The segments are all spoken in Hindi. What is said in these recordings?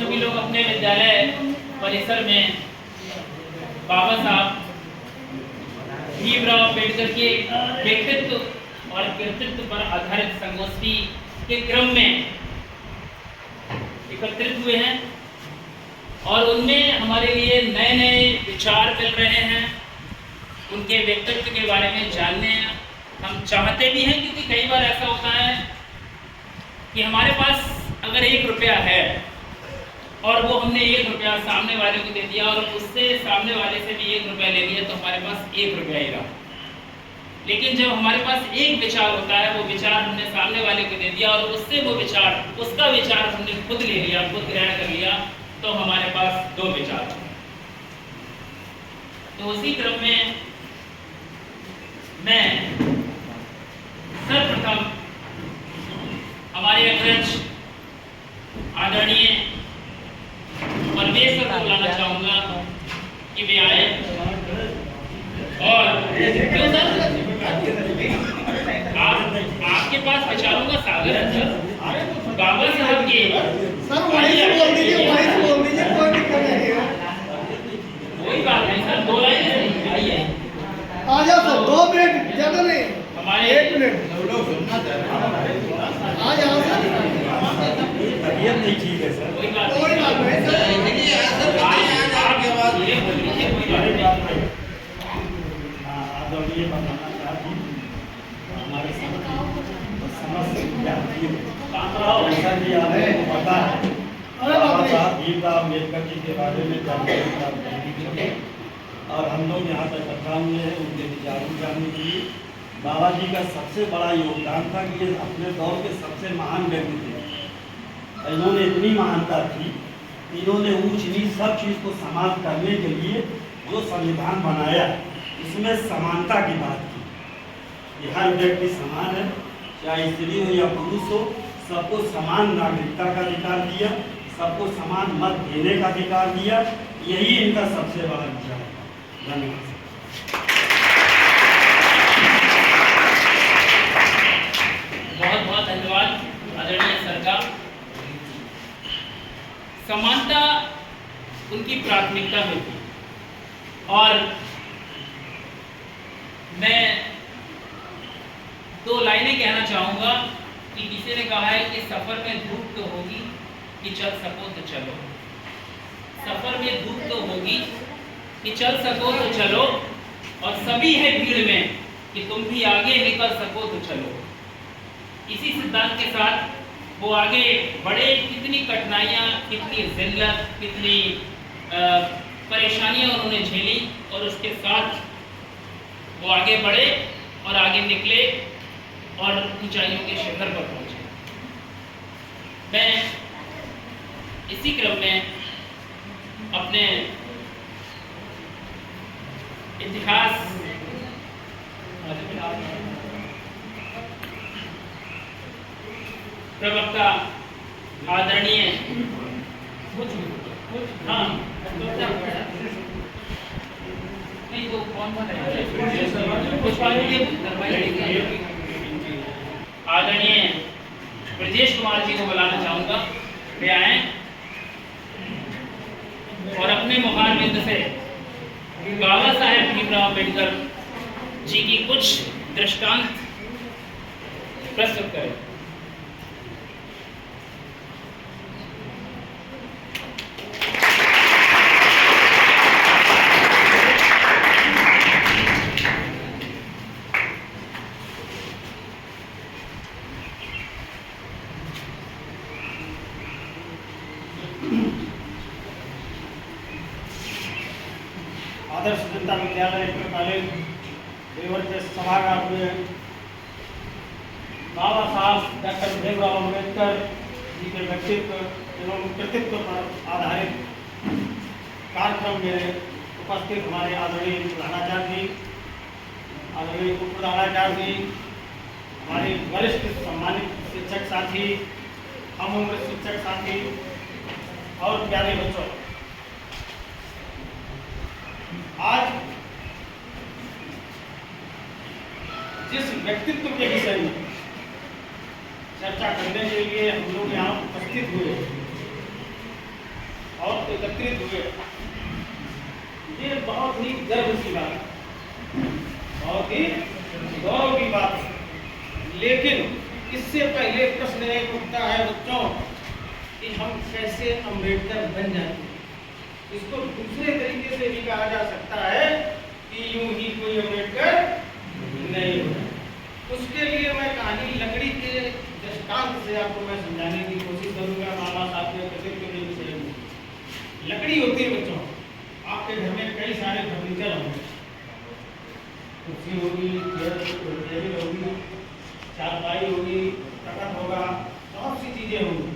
सभी लोग अपने विद्यालय परिसर में बाबा साहब भीमराव अम्बेडकर के व्यक्तित्व और कृतित्व पर आधारित संगोष्ठी के क्रम में एकत्रित हुए हैं और उनमें हमारे लिए नए नए विचार मिल रहे हैं। उनके व्यक्तित्व के बारे में जानने हम चाहते भी हैं, क्योंकि कई बार ऐसा होता है कि हमारे पास अगर 1 रुपया है और वो हमने 1 रुपया सामने वाले को दे दिया और उससे सामने वाले से भी 1 रुपया ले लिया, तो हमारे पास 1 रुपया ही रहा। लेकिन जब हमारे पास एक विचार होता है, वो विचार हमने सामने वाले को दे दिया और उससे वो विचार, उसका विचार हमने खुद ले लिया, खुद ग्रहण कर लिया, तो हमारे पास 2 विचार। तो उसी क्रम में मैं सर्वप्रथम हमारे अग्रज आदरणीय परमेश्वर को बुलाना चाहूंगा कि वे आए और क्यों सर आपके पास विचारों का सागर है सर। बाबा साहब के सर वही बोल दीजिए कोई दिक्कत नहीं है। कोई बात नहीं सर, 2 लाइन आइए आ जाओ सर, 2 मिनट ज्यादा नहीं, हमारे 1 मिनट आ जाओ सर। तबीयत नहीं ठीक है सर। कोई बात कोई बात नहीं सर। आदरणीय बताना चाहती हमारे समस्त विद्यार्थी जैसा कि आपको पता है बाबा साहब भीमराव अम्बेडकर जी के बारे में जानकारी प्राप्त करने के लिए और हम लोग यहाँ पर इकट्ठा हुए हैं उनके विचारों जानने के लिए। बाबा जी का सबसे बड़ा योगदान था कि ये अपने दौर के सबसे महान व्यक्ति थे। इन्होंने इतनी महानता थी, इन्होंने ऊंच नीच सब चीज़ को समान करने के लिए जो संविधान बनाया, इसमें समानता की बात की कि हर व्यक्ति समान है, चाहे स्त्री हो या पुरुष हो, सबको समान नागरिकता का अधिकार दिया, सबको समान मत देने का अधिकार दिया। यही इनका सबसे बड़ा विचार है। धन्यवाद। बहुत बहुत धन्यवाद आदरणीय सर का। समानता उनकी प्राथमिकता में थी और मैं 2 लाइनें कहना चाहूंगा कि किसी ने कहा है कि सफर में धूप तो होगी कि चल सको तो चलो। सफर में धूप तो होगी कि चल सको तो चलो, और सभी है भीड़ में कि तुम भी आगे निकल सको तो चलो। इसी सिद्धांत के साथ वो आगे बढ़े। कितनी कठिनाइयाँ, कितनी जिल्लत, कितनी परेशानियाँ उन्होंने झेली और उसके साथ वो आगे बढ़े और आगे निकले और ऊंचाइयों के शिखर पर पहुंचे। मैं इसी क्रम में अपने इतिहास प्रवक्ता आदरणीय नहीं तो कौन आदरणीय ब्रजेश कुमार जी को बुलाना चाहूंगा, वे आए और अपने मुखारबिंद से बाबा साहेब भीमराव अम्बेडकर जी की कुछ दृष्टांत प्रस्तुत करें। आदर्श जनता विद्यालय कॉलेज देवर के सभागार में बाबा साहब डॉक्टर भीमराव अम्बेडकर जी के व्यक्तित्व एवं कृतित्व पर आधारित कार्यक्रम में उपस्थित हमारे आदरणीय प्रधानाचार्य जी, आदरणीय उप प्रधानाचार्य जी, हमारे वरिष्ठ सम्मानित शिक्षक साथी, हम उम्र शिक्षक साथी और प्यारे बच्चों, आज जिस व्यक्तित्व के विषय में चर्चा करने के लिए हम लोग यहाँ उपस्थित हुए, एकत्रित हुए, ये बहुत ही गर्व की बात है, बहुत ही गौरव की बात है। लेकिन इससे पहले प्रश्न एक उठता है बच्चों कि हम कैसे अम्बेडकर बन जाते हैं। इसको दूसरे तरीके से भी कहा जा सकता है कि यूं ही कोई अम्बेडकर नहीं होता। उसके लिए मैं कहानी लकड़ी के दृष्टांत से आपको मैं समझाने की कोशिश करूंगा। बाबा साहब के कृतित्व के विषय में लकड़ी होती है बच्चों, आपके घर में कई सारे फर्नीचर होंगे, कुर्सी होगी, टेबल होगी, चारपाई होगी, तखत होगा, बहुत सी चीजें होंगी।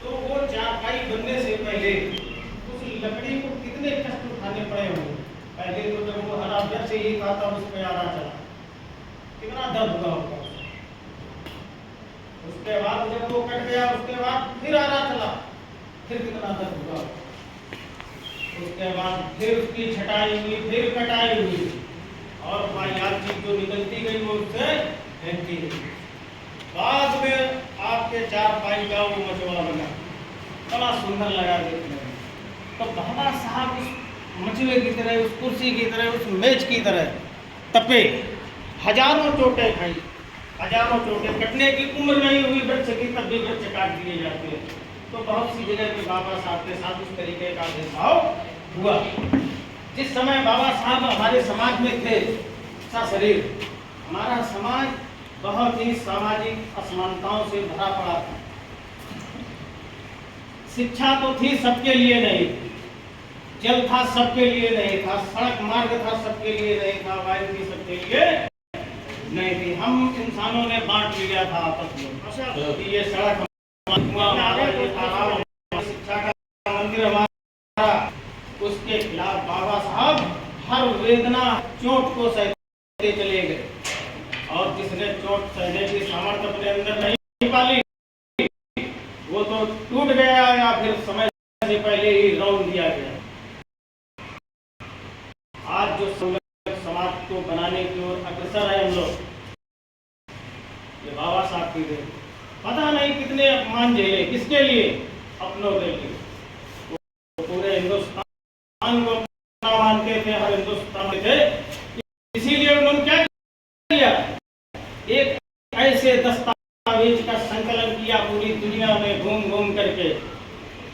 तो वो चारपाई बनने से पहले उस लकड़ी को कितने कष्ट उठाने पड़े होंगे। पहले तो जब वो हरा जब से ही था तब उस पर आरा चला, कितना दर्द हुआ होगा। उसके बाद जब वो कट गया, उसके बाद फिर आरा चला, फिर कितना दर्द हुआ। उसके बाद फिर उसकी छटाई हुई, फिर कटाई हुई, और वाहियात चीज जो निकलती गई वो उससे फेंकती गई। बाद में आपके चारपाई का वो मचवा बना, बड़ा सुंदर लगा देखने में। तो बाबा साहब उस मचवे की तरह, उस कुर्सी की तरह, उस मेज की तरह तपे, हजारों चोटें खाई, हजारों चोटें, कटने की उम्र नहीं हुई वृक्ष की तब भी वृक्ष काट दिए जाते हैं। तो बहुत सी जगह पे बाबा साहब के साथ उस तरीके का भेदभाव हुआ। जिस समय बाबा साहब हमारे समाज में थे, सशरीर हमारा समाज बहुत ही सामाजिक असमानताओं से भरा पड़ा था। शिक्षा तो थी सबके लिए नहीं, जल था सबके लिए नहीं था, सड़क मार्ग था सबके लिए नहीं था, वायु भी सबके लिए नहीं थी। हम इंसानों ने बांट लिया था आपस में कि ये सड़क शिक्षा का मंदिर हमारा। उसके खिलाफ बाबा साहब हर वेदना चोट को सहते चले गए, और जिसने चोट सहने की सामर्थ्य अपने अंदर नहीं पाली वो तो टूट गया या फिर समय से पहले ही रौंद दिया गया। आज जो समाज को बनाने की ओर अग्रसर है हम लोग, ये बाबा साहब की देन। पता नहीं कितने अपमान झेले, किसके लिए? अपनों के लिए। वो पूरे हिंदुस्तान को अपना मानते थे, हर हिंदुस्तान में थे, इसीलिए उन्होंने क्या किया, एक ऐसे दस्तावेज का संकलन किया पूरी दुनिया में घूम घूम करके,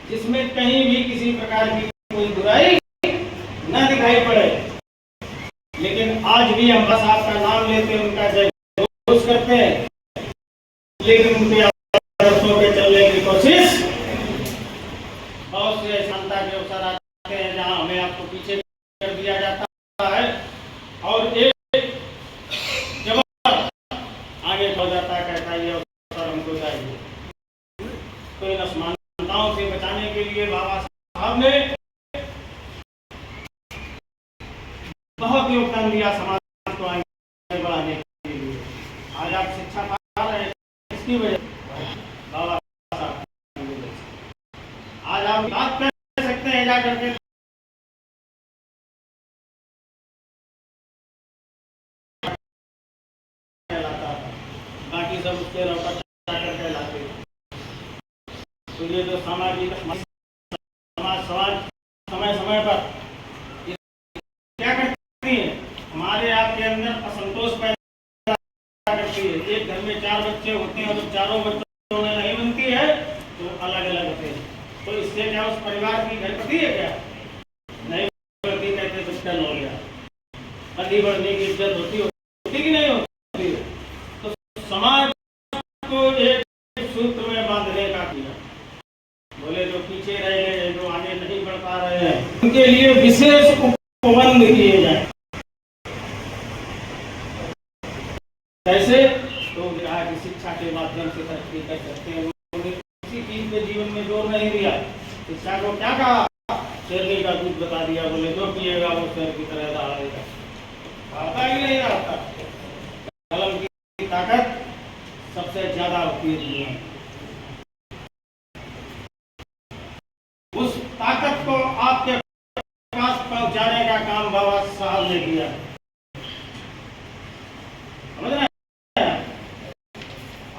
जिसमें कहीं भी किसी प्रकार की कोई बुराई न दिखाई पड़े। लेकिन आज भी हम बाबा साहब का नाम लेते हैं, उनका जय घोष करते हैं, लेकिन उनके आदर्शों पे चलने की कोशिश बहुत से क्षमता के अवसर आते हैं जहां हमें आपको पीछे कर दिया जाता है, और एक जवाब आगे हो जाता है, कहता है ये अवसर हमको चाहिए। तो इन असमानताओं से बचाने के लिए बाबा साहब ने बहुत योगदान दिया समाज को आगे बढ़ाने के लिए। आज आप शिक्षा पा रहे हैं, इसकी वजह बाबा साहब की वजह से। आज आप बात कर सकते हैं जा करके, बाकी सब उसके लौटा करके लाते। तो ये जो सामाजिक समाज समय समय पर क्या करती है, हमारे आपके अंदर असंतोष पैदा करती है। एक घर में 4 बच्चे होते हैं, तो चारों बच्चों में नहीं बनती है तो अलग अलग होते हैं। तो इससे क्या उस परिवार की घर बढ़ती है? क्या नहीं बढ़ती, कहते कुछ टन हो गया। पति बढ़ने की इज्जत होती कि नहीं होती? तो समाज को एक सूत्र में बांधने का किया। बोले जो पीछे रह गए, जो आगे नहीं बढ़ पा रहे हैं, उनके लिए विशेष उपबंध किए जाए। कैसे? तो कहा कि शिक्षा के माध्यम से तरक्की कर सकते हैं। उन्होंने किसी चीज के जीवन में जोर नहीं दिया। शिक्षा को क्या कहा? शेरनी का दूध बता दिया। बोले जो पिएगा वो शेर की तरह दहाड़ेगा। आता ही नहीं आता। कलम की ताकत सबसे ज्यादा होती है दुनिया में। उस ताकत को आपके पास पहुंचाने का काम बाबा साहब ने किया। समझ रहे हैं?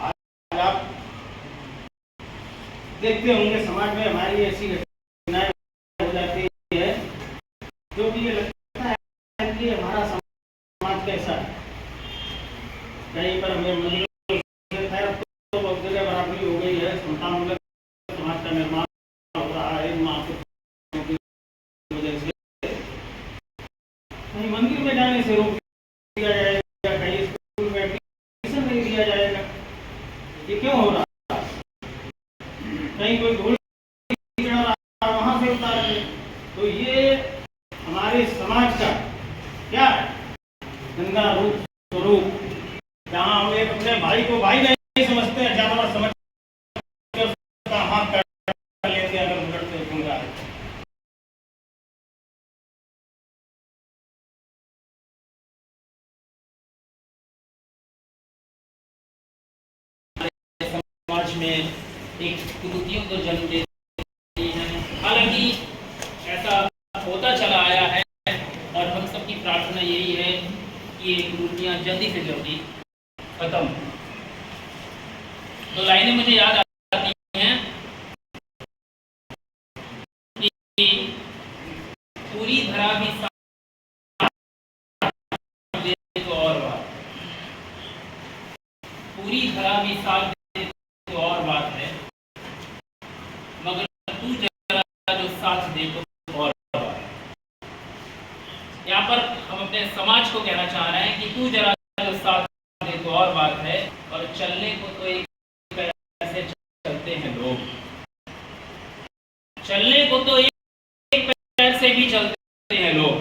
आज आप देखते होंगे समाज में हमारी ऐसी घटनाएं क्योंकि ये लगता है कि हमारा समाज कैसा है। कहीं पर हमें मंदिरों से खैर अब तो बहुत जगह बराबरी हो गई है, समतामूलक समाज का निर्माण हो रहा है इन महापुरुषों की वजह से। कहीं मंदिर में जाने से रोक दिया जाएगा, कहीं स्कूल में एडमिशन नहीं दिया जाएगा, ये क्यों हो रहा है? कहीं कोई घोड़ी चढ़ा रहा है वहां से उतार के, तो ये हमारे समाज का क्या है? गंदा रूप स्वरूप, जहाँ हम एक अपने भाई को भाई नहीं समझते हैं, जानवर समझ के उसका हाथ काट लेते हैं अगर उलटते गुंगा है। समाज में एक कुरीतियों को जन्म देती हैं। हालांकि ऐसा होता चला आया है और हम सबकी प्रार्थना यही है कि ये कुरीतियाँ जल्दी से जल्दी खत्म। तो लाइनें मुझे याद आती हैं कि पूरी धरा भी साथ दे तो और बात, पूरी धरा भी साथ दे तो और बात है, मगर तू जरा जो साथ दे तो और बात। यहाँ पर हम अपने समाज को कहना चाह रहे हैं कि तू जरा जो साथ दे तो और बात है, और चलने को तो एक पैर से चलते हैं लोग, चलने को तो एक पैर से भी चलते हैं लोग,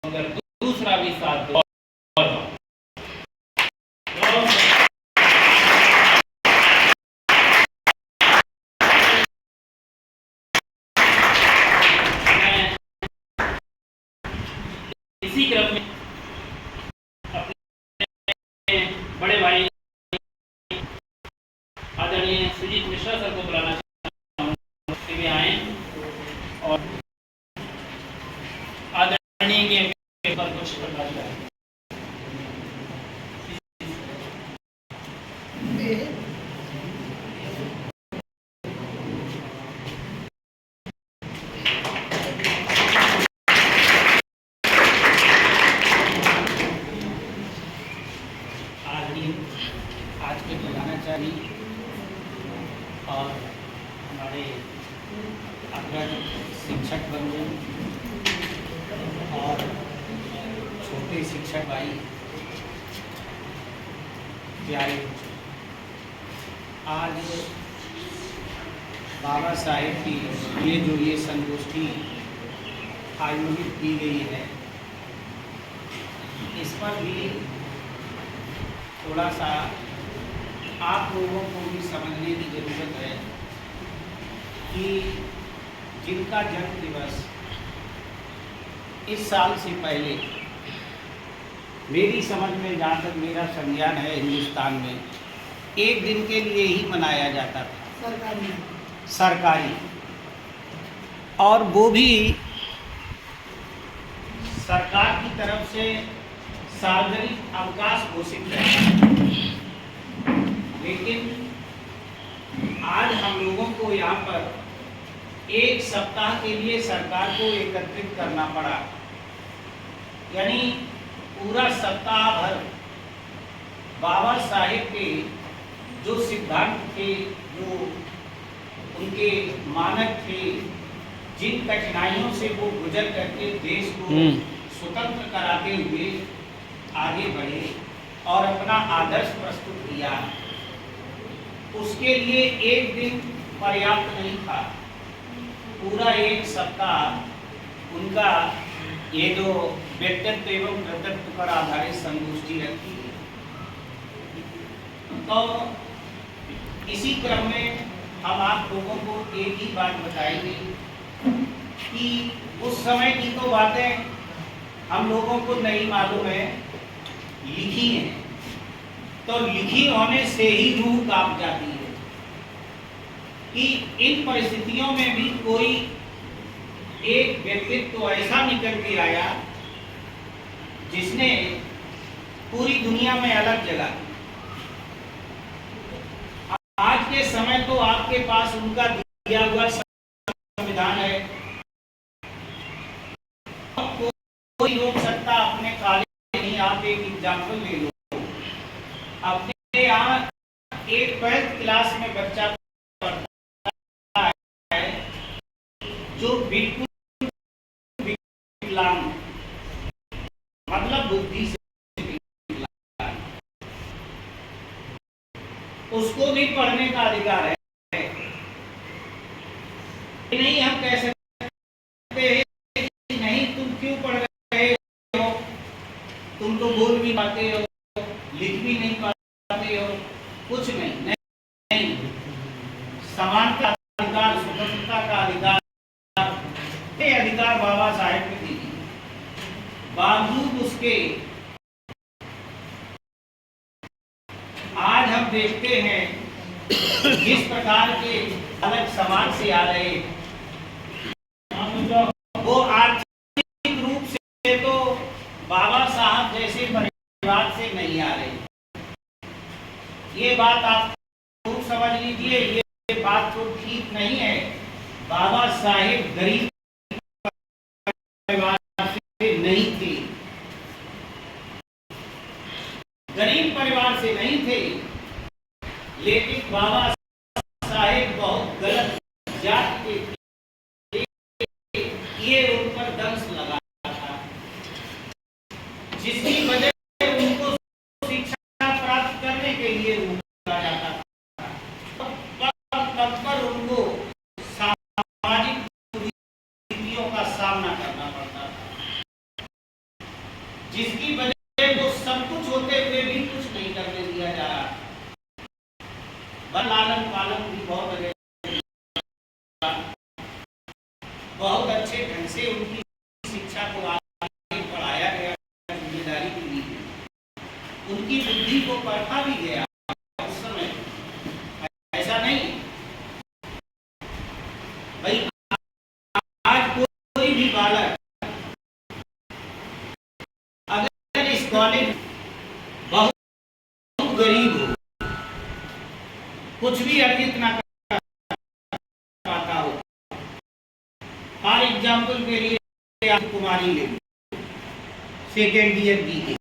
मगर दूसरा भी साथ दे और बात। इसी क्रम में अपने बड़े भाई आदरणीय सुजीत मिश्रा सर को बुलाना चाहूँगा कि वे आए और आदरणीय के पर कुछ प्रकाश डालें। आज के प्रधानाचार्य और हमारे अग्रज शिक्षक बंधु और छोटे शिक्षक भाई प्यारे, आज बाबा साहेब की ये संगोष्ठी आयोजित की गई है, इस पर भी थोड़ा सा आप लोगों को भी समझने की ज़रूरत है कि जिनका जन्म दिवस इस साल से पहले मेरी समझ में, जहाँ तक मेरा संज्ञान है, हिंदुस्तान में एक दिन के लिए ही मनाया जाता था, सरकारी, और वो भी सरकार की तरफ से सार्वजनिक अवकाश घोषित है। लेकिन आज हम लोगों को यहाँ पर एक सप्ताह के लिए सरकार को एकत्रित करना पड़ा, यानी पूरा सप्ताह भर बाबा साहेब के जो सिद्धांत थे, जो उनके मानक थे, जिन कठिनाइयों से वो गुजर करके देश को स्वतंत्र कराते हुए आगे बढ़े और अपना आदर्श प्रस्तुत किया, उसके लिए एक दिन पर्याप्त नहीं था। पूरा एक सप्ताह उनका ये जो व्यक्तित्व एवं कर्तव्य पर आधारित संगोष्ठी रखी है। तो इसी क्रम में हम आप लोगों को एक ही बात बताएंगे कि उस समय की तो बातें हम लोगों को नहीं मालूम है, लिखी है, तो लिखी होने से ही रूह कांप जाती है कि इन परिस्थितियों में भी कोई एक व्यक्तित्व तो ऐसा निकल के आया जिसने पूरी दुनिया में अलग जगह। आज के समय तो आपके पास उनका दिया हुआ संविधान है, कोई रोक सकता अपने कॉलेज नहीं। आप एक एग्जाम्पल ले लो, अपने यहाँ एक 12th क्लास में बच्चा पढ़ता है जो बिल्कुल विकलांग, मतलब बुद्धि से विकलांग, उसको भी पढ़ने का अधिकार है। नहीं हम कह सकते हैं कि नहीं तुम क्यों पढ़ रहे हो, तुम तो बोल भी पाते हो, लिख भी नहीं पाते हो, कुछ नहीं। नहीं, समानता का अधिकार, स्वतंत्रता का अधिकार, ये अधिकार बाबा साहेब ने दी। बावजूद उसके आज हम देखते हैं जिस प्रकार के अलग समाज से आ रहे, वो आर्थिक रूप से तो बाबा साहब जैसे परिवार से नहीं आ रहे। ये बात आप खूब समझ लीजिए, ये बात तो ठीक नहीं है। बाबा साहेब गरीब परिवार से नहीं थे, गरीब परिवार से नहीं थे, लेकिन बाबा साहेब बहुत गलत जात के थे, ये उन पर दंश लगा था, जिसकी वजह से उनको शिक्षा प्राप्त करने के लिए रोका जाता था। तब पर उनको सामाजिक कुरीतियों का सामना करना पड़ता था, जिसकी वजह से वो सब कुछ होते हुए भी कुछ नहीं करने दिया जा रहा। लालन पालन भी बहुत अच्छे ढंग से उनकी शिक्षा को आगे पढ़ाया गया, जिम्मेदारी भी दी गई, उनकी बुद्धि को परखा भी गया उस समय। ऐसा नहीं भाई, आज कोई भी बालक अगर इस कॉलेज बहुत गरीब हो, कुछ भी अर्जित ना कर पाता हो, फॉर एग्जाम्पल के लिए आप कुमारी ले, सेकेंड ईयर BA,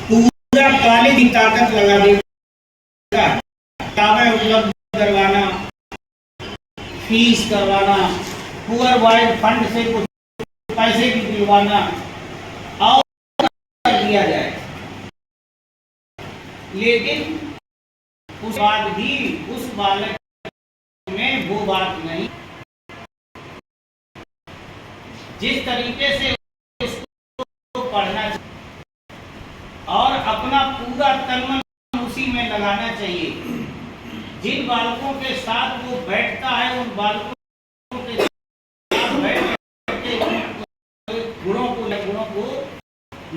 पूरा कॉलेज की ताकत लगा देगा, किताबें उपलब्ध करवाना, फीस करवाना, पुअर वाइड फंड से कुछ पैसे भी दिलवाना और कर दिया जाए, लेकिन उस बाद भी उस बालक में वो बात नहीं। जिस तरीके से उसको पढ़ना चाहिए और अपना पूरा तन मन उसी में लगाना चाहिए, जिन बालकों के साथ वो बैठता है उन बालकों के साथ बैठ के गुणों को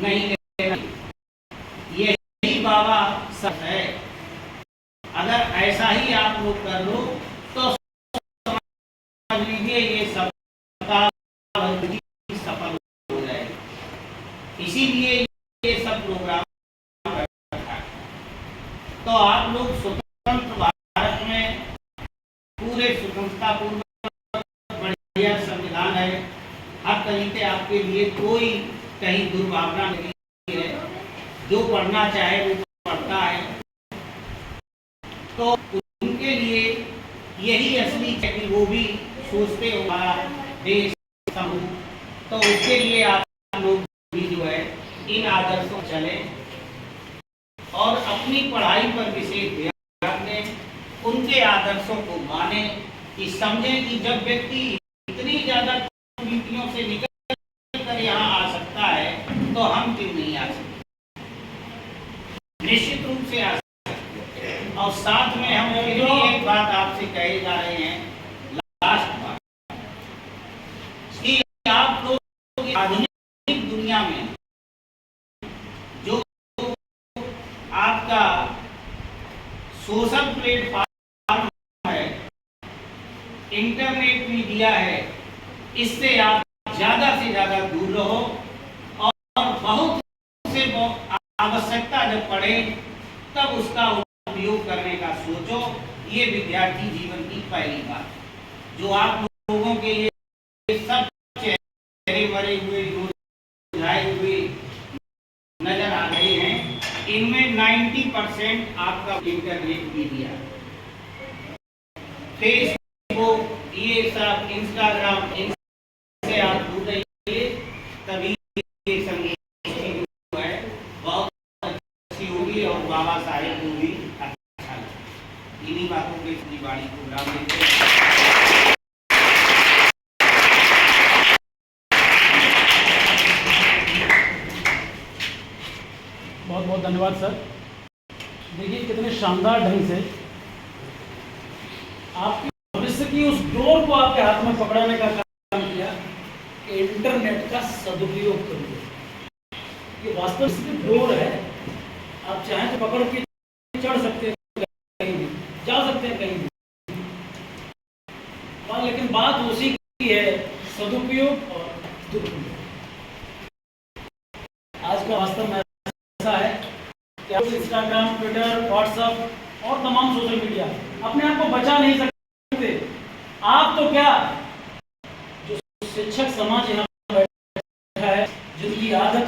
नहीं लेना। यही बाबा सब है। अगर ऐसा ही आप लोग कर लो तो समझ लीजिए ये सफल हो जाएगी। इसीलिए ये सब प्रोग्राम रखा है। तो आप लोग स्वतंत्र भारत में पूरे स्वतंत्रता पूर्वक, बढ़िया संविधान है, हर तरीके आपके लिए कोई कहीं दुर्भावना नहीं है। जो पढ़ना चाहे वो पढ़ता है, तो उनके लिए यही असली है कि वो भी सोचते हो हमारा देश समूह, तो उसके लिए आप लोग भी जो है इन आदर्शों चले और अपनी पढ़ाई पर विशेष ध्यान दें, उनके आदर्शों को माने, कि समझें कि जब व्यक्ति इतनी ज्यादा कुरीतियों से निकल कर यहाँ आ सकता है तो हम क्यों नहीं आ सकते। निश्चित रूप से आ सकते हैं। और साथ में हम फिर भी एक बात आपसे कहे जा रहे हैं, लास्ट बात, कि आप लोग आधुनिक दुनिया में जो आपका सोशल प्लेटफॉर्म है, इंटरनेट मीडिया है, इससे आप ज्यादा से ज्यादा दूर रहो और बहुत से आवश्यकता जब पड़े तब उसका उपयोग करने का सोचो। ये विद्यार्थी जीवन की पहली बात जो आप लोगों के लिए 90% आपका इंटरनेट मीडिया, फेसबुक, ये सब, इंस्टाग्राम, इनसे आप दूर रहिए, तभी ये संगीत जो है बहुत अच्छी होगी और बाबा साहेब को भी अच्छा लगे। इन्हीं बातों के इस वाणी को विराम देते हैं। बहुत बहुत धन्यवाद सर। देखिए कितने शानदार ढंग से आपकी भविष्य की उस डोर को आपके हाथ में पकड़ाने का काम किया कि इंटरनेट का सदुपयोग करिए। ये वास्तव में डोर है, आप चाहें तो पकड़ के चढ़ सकते हैं, कहीं भी जा सकते हैं, कहीं भी। लेकिन बात उसी की है, सदुपयोग और दुरुपयोग। आज का वास्तव में ऐसा है कि आप इंस्टाग्राम, ट्विटर, व्हाट्सएप और तमाम सोशल मीडिया अपने आप को बचा नहीं सकते। आप तो क्या, जो शिक्षक समाज यहाँ बैठा है, जिनकी आदत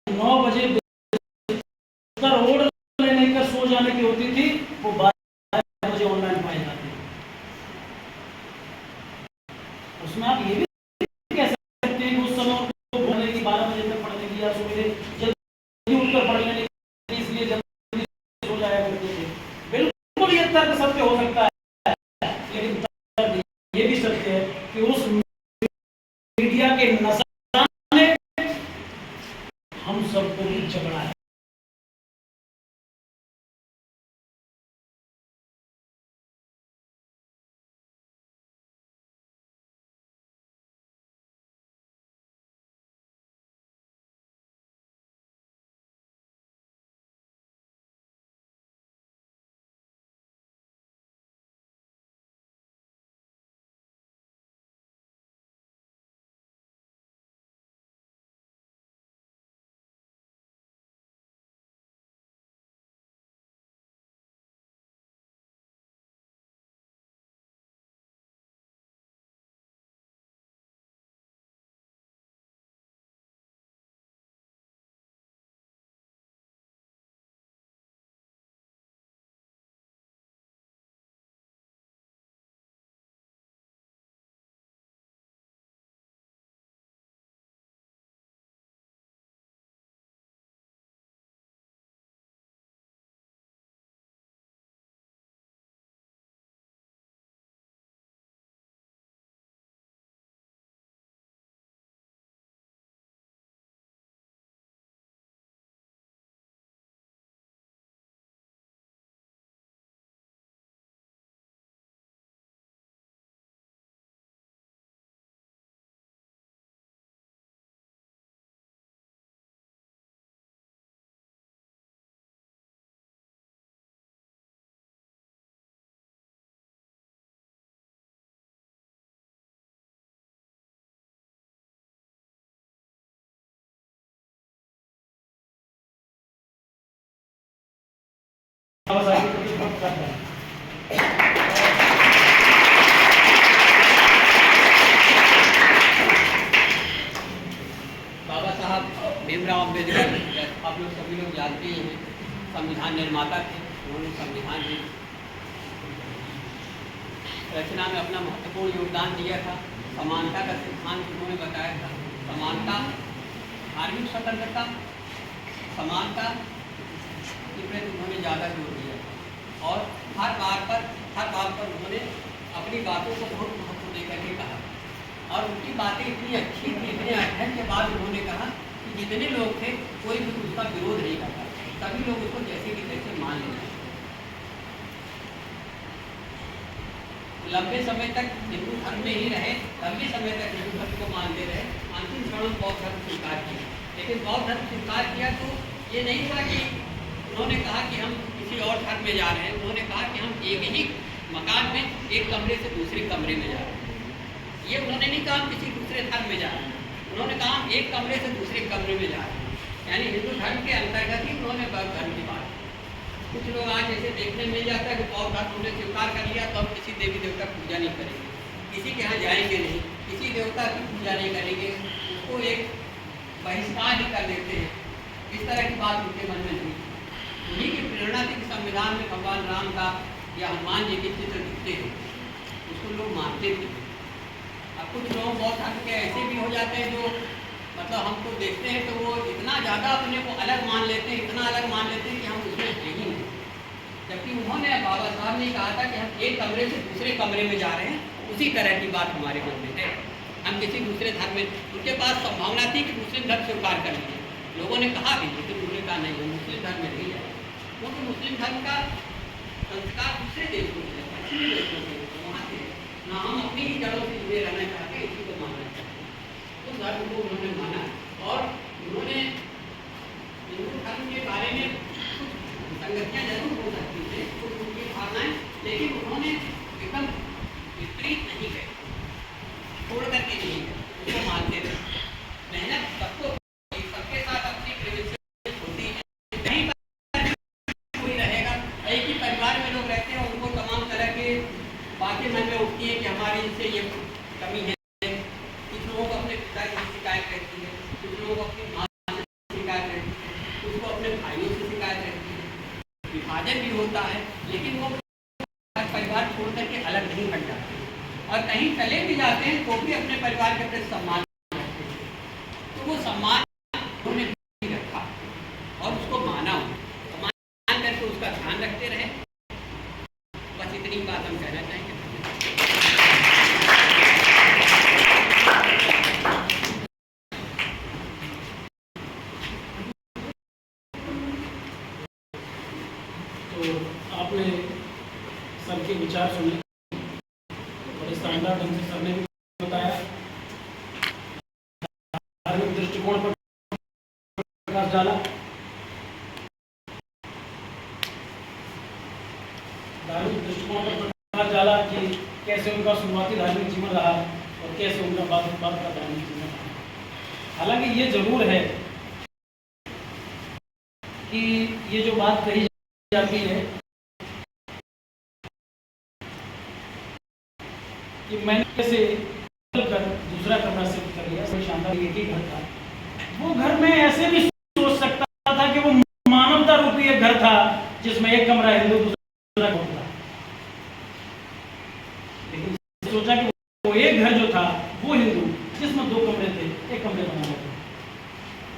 9 बजे बिस्तर ओढ़ लेने का सो जाने की होती थी, वो 12 बजे ऑनलाइन पाए जाते हैं। उसमें आप ये भी कह सकते हैं कि उस समय उनको बोलने की 12 बजे तक पढ़ने की या सवेरे जल्दी उठकर पढ़ लेने की, इसलिए जल्दी सो जाया करते थे। बिल्कुल ये तर्क सत्य हो सकता है, लेकिन तर्क ये भी सत्य है कि उस मीडिया के नशा ने हम सबको भी झगड़ा है। बाबा साहब भीमराव अम्बेडकर, आप लोग सभी लोग जानते ही हैं, संविधान निर्माता थे। उन्होंने संविधान की रचना में अपना महत्वपूर्ण योगदान दिया था। समानता का सिद्धांत उन्होंने बताया था। समानता, धार्मिक स्वतंत्रता, समानता के प्रति उन्होंने ज़्यादा जोर दिया और हर बात पर उन्होंने अपनी बातों को बहुत महत्व देकर के कहा। और उनकी बातें इतनी अच्छी थी, इतने अध्ययन के बाद उन्होंने कहा कि जितने लोग थे कोई भी उसका विरोध नहीं करता, सभी लोग उसको जैसे कि तैसे मान लेते। लंबे समय तक हिंदू धर्म में ही रहे, लंबे समय तक हिंदू धर्म को मानते रहे। अंतिम क्षण में बौद्ध धर्म स्वीकार किया, लेकिन बौद्ध धर्म स्वीकार किया तो ये नहीं था कि उन्होंने कहा कि हम किसी और धर्म में जा रहे हैं। उन्होंने कहा कि हम एक ही मकान में एक कमरे से दूसरे कमरे में जा रहे हैं। ये उन्होंने नहीं कहा हम किसी दूसरे धर्म में जा रहे हैं, उन्होंने कहा हम एक कमरे से दूसरे कमरे में जा रहे हैं। यानी हिंदू धर्म के अंतर्गत ही उन्होंने बौद्ध धर्म की बात। कुछ लोग आज ऐसे देखने मिल जाता है कि बौद्ध धर्म उन्होंने स्वीकार कर लिया तो हम किसी देवी देवता की पूजा नहीं करेंगे, किसी के यहाँ जाएंगे नहीं, किसी देवता की पूजा नहीं करेंगे, उसको एक बहिष्कार ही कर देते हैं। इस तरह की बात उनके मन में नहीं। उन्हीं की प्रेरणा थी कि संविधान में भगवान राम का या हनुमान जी के चित्र दिखते हैं, उसको लोग मानते थे। अब कुछ लोग बहुत हद के ऐसे भी हो जाते हैं जो मतलब हमको देखते हैं तो वो इतना ज़्यादा अपने को अलग मान लेते हैं, इतना अलग मान लेते हैं कि हम उसमें है ही नहीं। जबकि उन्होंने, बाबा साहब ने कहा था कि हम एक कमरे से दूसरे कमरे में जा रहे हैं, उसी तरह की बात हमारे मन में है। हम किसी दूसरे धर्म में, उनके पास संभावना थी कि मुस्लिम धर्म स्वीकार कर लीजिए, लोगों ने कहा भी, लेकिन उन्होंने कहा नहीं, हम मुस्लिम धर्म में नहीं जाए, क्योंकि मुस्लिम धर्म का संस्कार दूसरे देशों से, पश्चिमी देशों से, वहाँ से ना, हम अपनी ही जड़ों से जुड़े रहना चाहते हैं, इसी को मानना चाहते हैं। उस धर्म को उन्होंने माना और उन्होंने हिंदू धर्म के बारे में कुछ संगतियाँ जरूर हो सकती थी, कुछ उनकी भावनाएं, लेकिन उन्होंने एकदम विपरीत नहीं गए, छोड़ करके नहीं गए, उसको मानते थे। मेहनत सबको, सबके साथ अपनी प्रिविलेज होती है, कहीं पर कोई रहेगा, एक ही परिवार में लोग रहते हैं, उनको तमाम तरह के बातें मन में उठती है कि हमारी इनसे ये कमी है। कुछ लोगों को अपने पिता की शिकायत रहती है, कुछ लोगों को अपनी माँ से शिकायत रहती है, कुछ को अपने भाइयों से शिकायत रहती है। विभाजन भी होता है, लेकिन वो परिवार छोड़ करके अलग नहीं हट जाते, और कहीं चले भी जाते हैं तो भी अपने परिवार के प्रति सम्मान रखते हैं। तो वो सम्मान उन्होंने भी रखा और उसको माना, सम्मान करके उसका ध्यान रखते रहे। बस इतनी बात हम कहना चाहेंगे। तो आपने सबके विचार सुने, बड़े शानदार ढंग से सबने भी बताया, धार्मिक दृष्टिकोण पर प्रकाश डाला, धार्मिक दृष्टिकोण पर प्रकाश डाला कि कैसे उनका शुरुआती धार्मिक जीवन रहा और कैसे उनका बाद का धार्मिक जीवन रहा। हालांकि ये जरूर है कि ये जो बात कही जाती है कि मैंने से कर दूसरा कमरा शिफ्ट कर लिया, कोई शानदार एक ही घर था, वो घर में ऐसे भी सोच सकता था कि वो मानवता रूपी एक घर था जिसमें एक कमरा हिंदू दूसरा कमरा था, लेकिन सोचा कि वो एक घर जो था वो हिंदू जिसमें दो कमरे थे, एक कमरे बनाना था।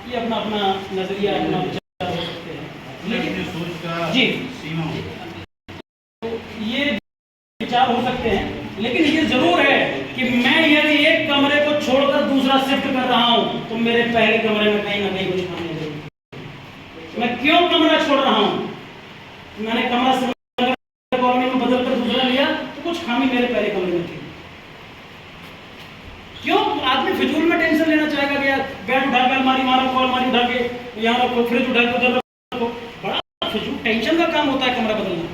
ये अपना अपना नजरिया, अपना विचार हो सकते हैं, लेकिन सोच का जी सीमा तो ये विचार हो सकते हैं, लेकिन ये जरूर है कि मैं यदि एक कमरे को छोड़कर दूसरा शिफ्ट कर रहा हूं तो मेरे पहले कमरे में कहीं ना कहीं कुछ खामी जरूर। मैं क्यों कमरा छोड़ रहा हूं? मैंने कमरा कॉलोनी में बदल कर दूसरा लिया तो कुछ खामी मेरे पहले कमरे में थी। क्यों आदमी फिजूल में टेंशन लेना चाहेगा कि यार बेड उठा के अलमारी मारो, अलमारी उठा के यहाँ रखो, फ्रिज उठा के उधर रखो, बड़ा फिजूल टेंशन का काम होता है कमरा बदलना।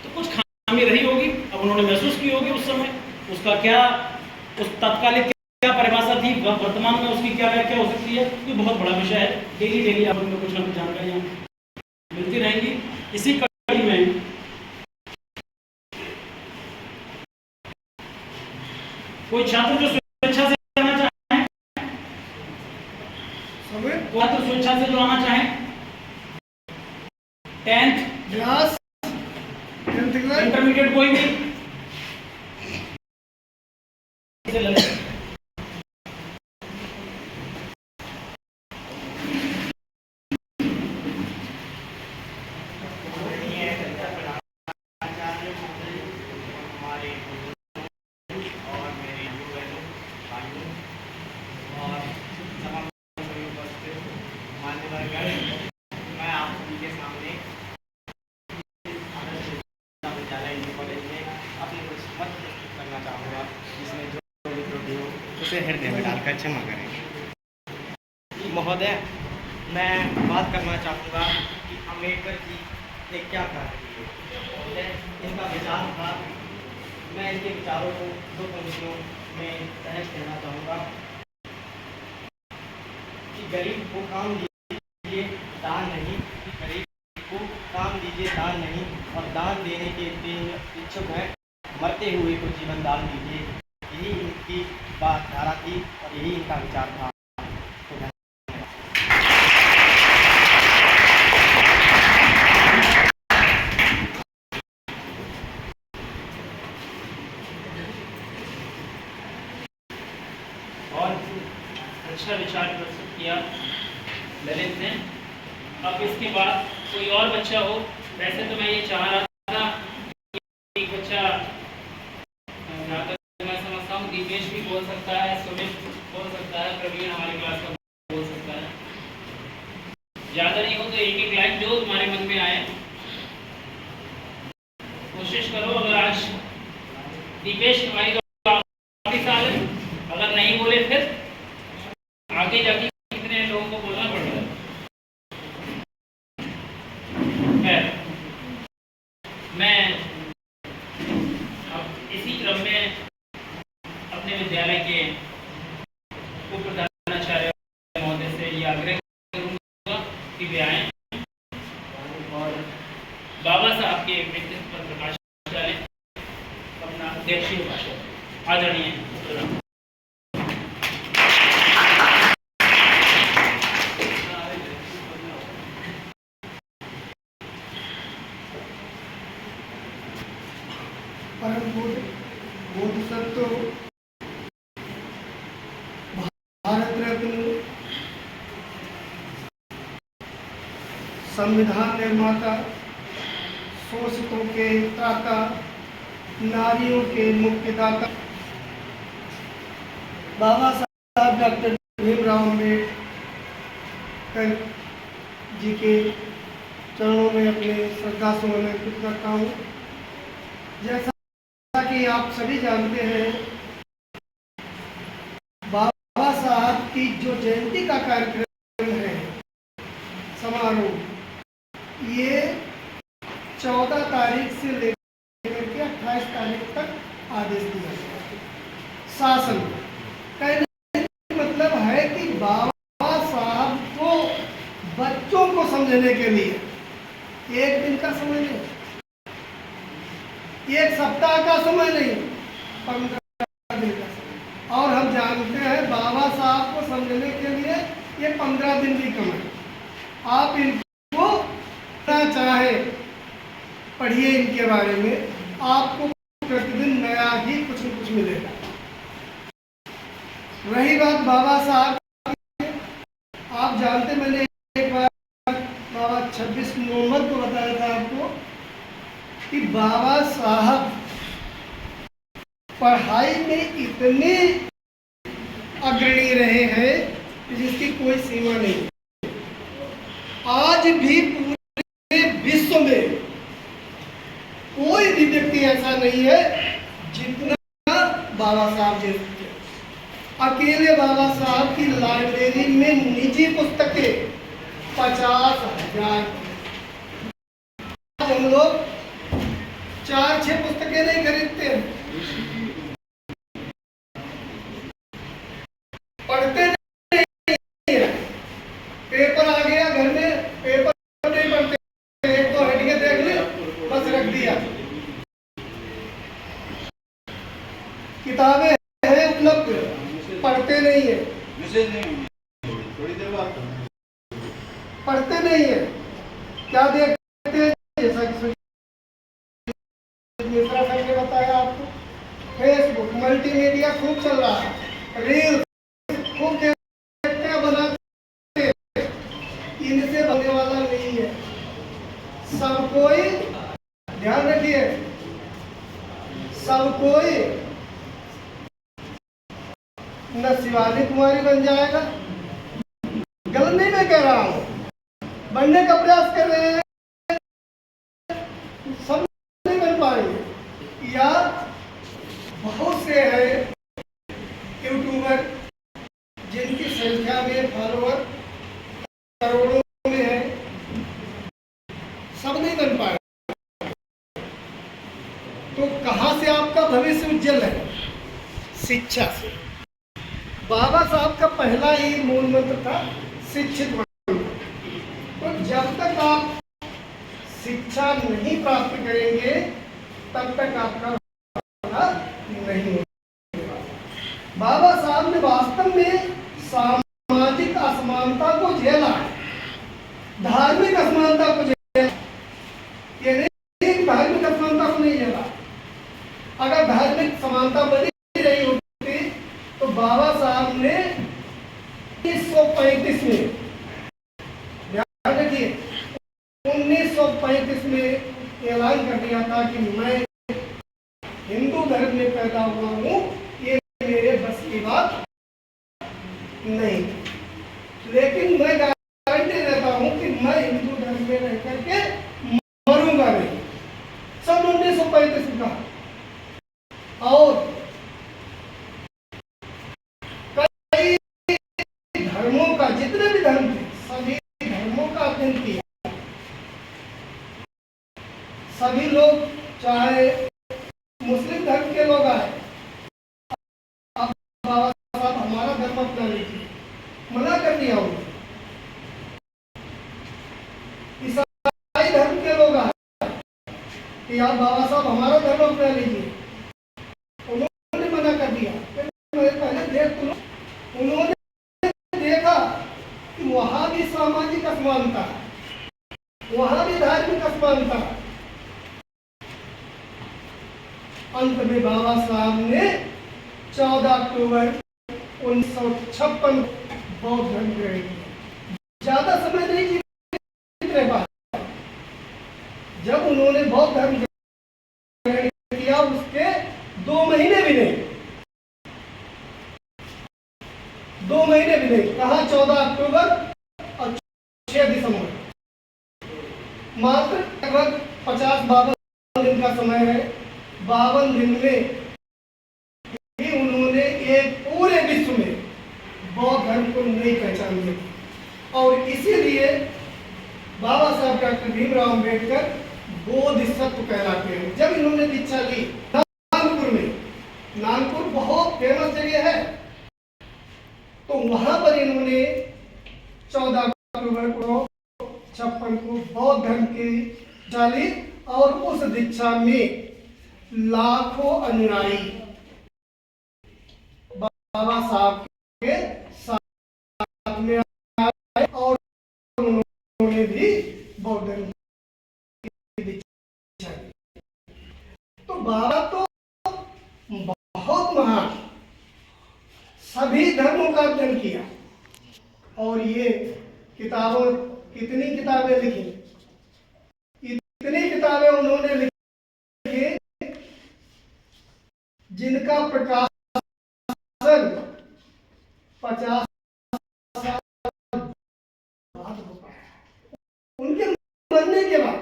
तो कुछ खामी रही होगी, अब उन्होंने महसूस की होगी उस समय, उसका क्या, उस तत्कालिक क्या परिभाषा थी, वर्तमान में उसकी क्या व्याख्या हो सकती है, ये बहुत बड़ा विषय है। डेली आप उनमें कुछ ना कुछ जानकारियाँ मिलती रहेंगी। इसी कड़ी में कोई छात्र जो स्वेच्छा से आना चाहे, छात्र स्वेच्छा से जो आना चाहे, 10th क्लास इंटरमीडिएट कोई भी से ले लें। मैं आप सभी के सामने विद्यालय इंटर कॉलेज में अपनी कुछ मत प्रस्तुत करना चाहूँगा, जिसमें जो भी त्रुटि हो उसे हृदय में डालकर क्षमा करें। महोदय, मैं बात करना चाहूँगा कि अम्बेडकर जी ने क्या कहा है। इनका विचार था, मैं इनके विचारों को दो पंक्तियों में सहज कहना चाहूँगा कि गरीब को काम दीजिए, दान नहीं, गरीब को काम दीजिए, दान नहीं, और दान देने के लिए इच्छुक है, मरते हुए को जीवन दान दीजिए। यही इनकी बात धारा थी और यही इनका विचार था। तो बच्चा हो। वैसे तो मैं ये चाह रहा था कि एक बच्चा, जहाँ तक मैं समझता हूँ, दीपेश भी बोल सकता है, सुमित बोल सकता है, प्रवीण हमारी क्लास का बोल सकता है। ज़्यादा नहीं हो तो एक एक लाइन जो तुम्हारे मन में आए कोशिश करो। अगर आज दीपेश तुम्हारी तो आखिरी साल है, अगर नहीं बोले फिर आगे जाके कितने लोगों को बोलना पड़ेगा। खैर, मैं अब इसी क्रम में अपने विद्यालय के उप प्रधानाचार्य महोदय से ये आग्रह करूंगा कि वे आए और बाबा साहब के व्यक्तित्व पर प्रकाश डालें अपना अध्यक्षीय भाषण। आदरणीय परम बोधिसत्व भारत रत्न संविधान निर्माता, शोषितों के त्राता, नारियों के मुक्तिदाता बाबा साहब डॉक्टर भीमराव अम्बेडकर जी के चरणों में अपने श्रद्धा सुमन अर्पित करता हूँ। जैसा कि आप सभी जानते हैं, बाबा साहब की जो जयंती का कार्यक्रम है, समारोह, ये 14 तारीख से लेकर के 28 तारीख तक आदेश दिया गया शासन। कहने का मतलब है कि बाबा साहब को बच्चों को समझने के लिए एक दिन का समय नहीं, एक सप्ताह का समय नहीं, 15 दिन का समय। और हम जानते हैं बाबा साहब को समझने के लिए ये 15 दिन भी कम है। आप इनको ना चाहे पढ़िए, इनके बारे में आपको प्रतिदिन नया ही कुछ न कुछ मिलेगा। रही बात बाबा साहब की, आप जानते, मैंने एक बार बाबा 26 नवंबर को बताया था आपको कि बाबा साहब पढ़ाई में इतने अग्रणी रहे हैं जिसकी कोई सीमा नहीं। आज भी पूरे विश्व में कोई भी व्यक्ति ऐसा नहीं है जितना बाबा साहब जैसे। अकेले बाबा साहब की लाइब्रेरी में निजी पुस्तकें 50,000। हम लोग 4-6 पुस्तकें नहीं खरीदते हैं, पढ़ते नहीं है। पेपर आ गया घर में, पेपर नहीं पढ़ते, एक दो हेडिंग देख ली, बस रख दिया। किताबें हैं उपलब्ध, पढ़ते नहीं है, थोड़ी देर बाद पढ़ते नहीं है। क्या देखते हैं? जैसा कि मिश्रा सर ने बताया आपको, फेसबुक, मल्टीमीडिया खूब चल रहा है, रील्स खूब देखते हैं, बनाते हैं। इनसे बनने वाला नहीं है। सब कोई, ध्यान रखिए, सब कोई न शिवानी कुमारी बन जाएगा, गलत नहीं मैं कह रहा हूं, बनने का प्रयास कर रहे हैं, सब नहीं बन पाएंगे। या बहुत से हैं यूट्यूबर जिनकी संख्या में फॉलोअर करोड़ों में है, सब नहीं बन पाएंगे। तो कहां से आपका भविष्य उज्जवल है? शिक्षा से। बाबा साहब का पहला ही मूल मंत्र था शिक्षित बनो। तो जब तक आप शिक्षा नहीं प्राप्त करेंगे तब तक आपका नहीं होगा। बाबा साहब ने वास्तव में सामाजिक असमानता को झेला, धार्मिक असमानता को झेला। ये नहीं धार्मिक असमानता को नहीं झेला। अगर धार्मिक समानता बनी रही होती तो बाबा साहब ने 1935 में, ध्यान रखिए, 1935 1935 में ऐलान कर दिया था कि मैं हिंदू धर्म में पैदा हुआ हूँ, ये मेरे बस की बात नहीं। लेकिन मैं गारंटी देता हूँ कि मैं हिंदू धर्म में रह करके मरूंगा नहीं। सन 1935 का। और कई धर्मों का, जितने भी धर्म थे, सभी धर्मों का अध्ययन किया। सभी लोग, चाहे मुस्लिम धर्म के लोग आए, अब बाबा साहब हमारा धर्म अपना लीजिए, मना कर दिया उन्होंने। ईसाई धर्म के लोग आए कि आप बाबा साहब हमारा धर्म अपना लीजिए, उन्होंने मना कर दिया। पहले देख लो, उन्होंने देखा कि वहां भी सामाजिक असमानता, वहां भी धार्मिक असमानता। अंत में बाबा साहब ने 14 अक्टूबर 1956 बौद्ध धर्म ग्रहण किया। ज्यादा समय नहीं जीते पाए। जब उन्होंने बौद्ध धर्म ग्रहण किया, उसके 2 महीने भी नहीं, 2 महीने भी नहीं, कहा 14 अक्टूबर और 6 दिसंबर, मात्र लगभग 50-52 दिन का समय है। 52 दिन में ही उन्होंने एक पूरे विश्व में बौद्ध धर्म को नई पहचान दी। और इसीलिए बाबा साहब डॉक्टर भीमराव अम्बेडकर बोधिसत्व कहलाते हैं। जब इन्होंने दीक्षा ली नागपुर में, नागपुर बहुत फेमस जगह है, तो वहां पर इन्होंने 14 अक्टूबर को 56 को बौद्ध धर्म की डाली। और उस दीक्षा में लाखों अनुयायी बाबा साहब के साथ में आए और उन्होंने भी बौद्ध धर्म की दीक्षा ली। तो बाबा तो बहुत महान, सभी धर्मों का अध्ययन किया। और ये किताबों, कितनी किताबें लिखी, इतनी किताबें उन्होंने लिखी जिनका प्रकाशन 50 साल बाद हो पाया। उनके मरने के बाद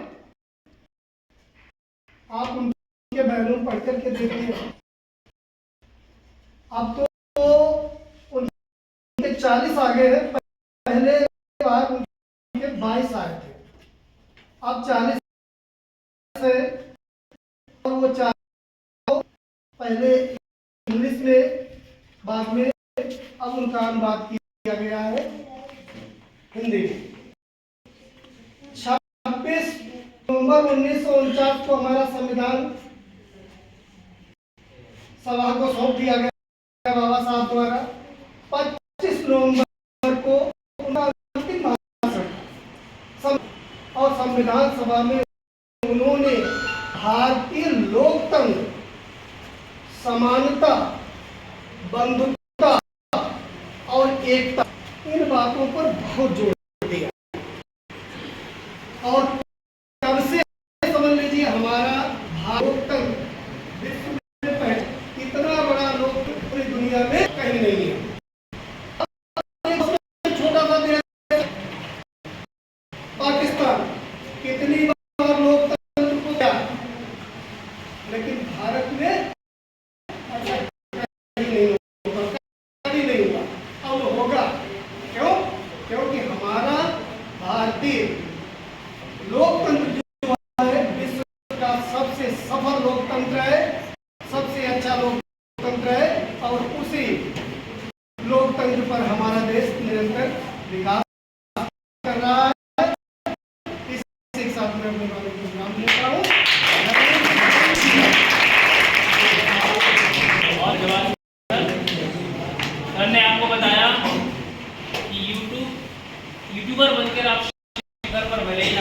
आप उनके बयानों पढ़ करके देखिए। अब तो उनके 40 आ गए हैं, पहले बार उनके 22 आए थे, अब 40 से। और वो 4 पहले इंग्लिश में, बाद में अब उनका अनुवाद किया गया है हिंदी में। 26 नवंबर 1949 को हमारा संविधान सभा को सौंप दिया गया बाबा साहब द्वारा। 25 नवंबर को उनका अंतिम भाषण और संविधान सभा में उन्होंने भारतीय लोकतंत्र, समानता, बंधुता और एकता, इन बातों पर बहुत जोर दिया। और तब से समझ लीजिए हमारा लोकतंत्र विश्व में इतना बड़ा लोकतंत्र पूरी दुनिया में कहीं नहीं है। छोटा सा देश पाकिस्तान कितनी बार लोकतंत्र को दिया, लेकिन भारत में नहीं होगा। अब होगा, क्यों? क्योंकि हमारा भारतीय लोकतंत्र जो है विश्व का सबसे सफल लोकतंत्र है, सबसे अच्छा लोकतंत्र है। और उसी लोकतंत्र पर हमारा देश निरंतर विकास कर रहा है। इसी के साथ मैं अपने बारे में नाम लेता हूँ। और जवाब सर ने आपको बताया कि यूट्यूबर बनकर आप घर पर भले ही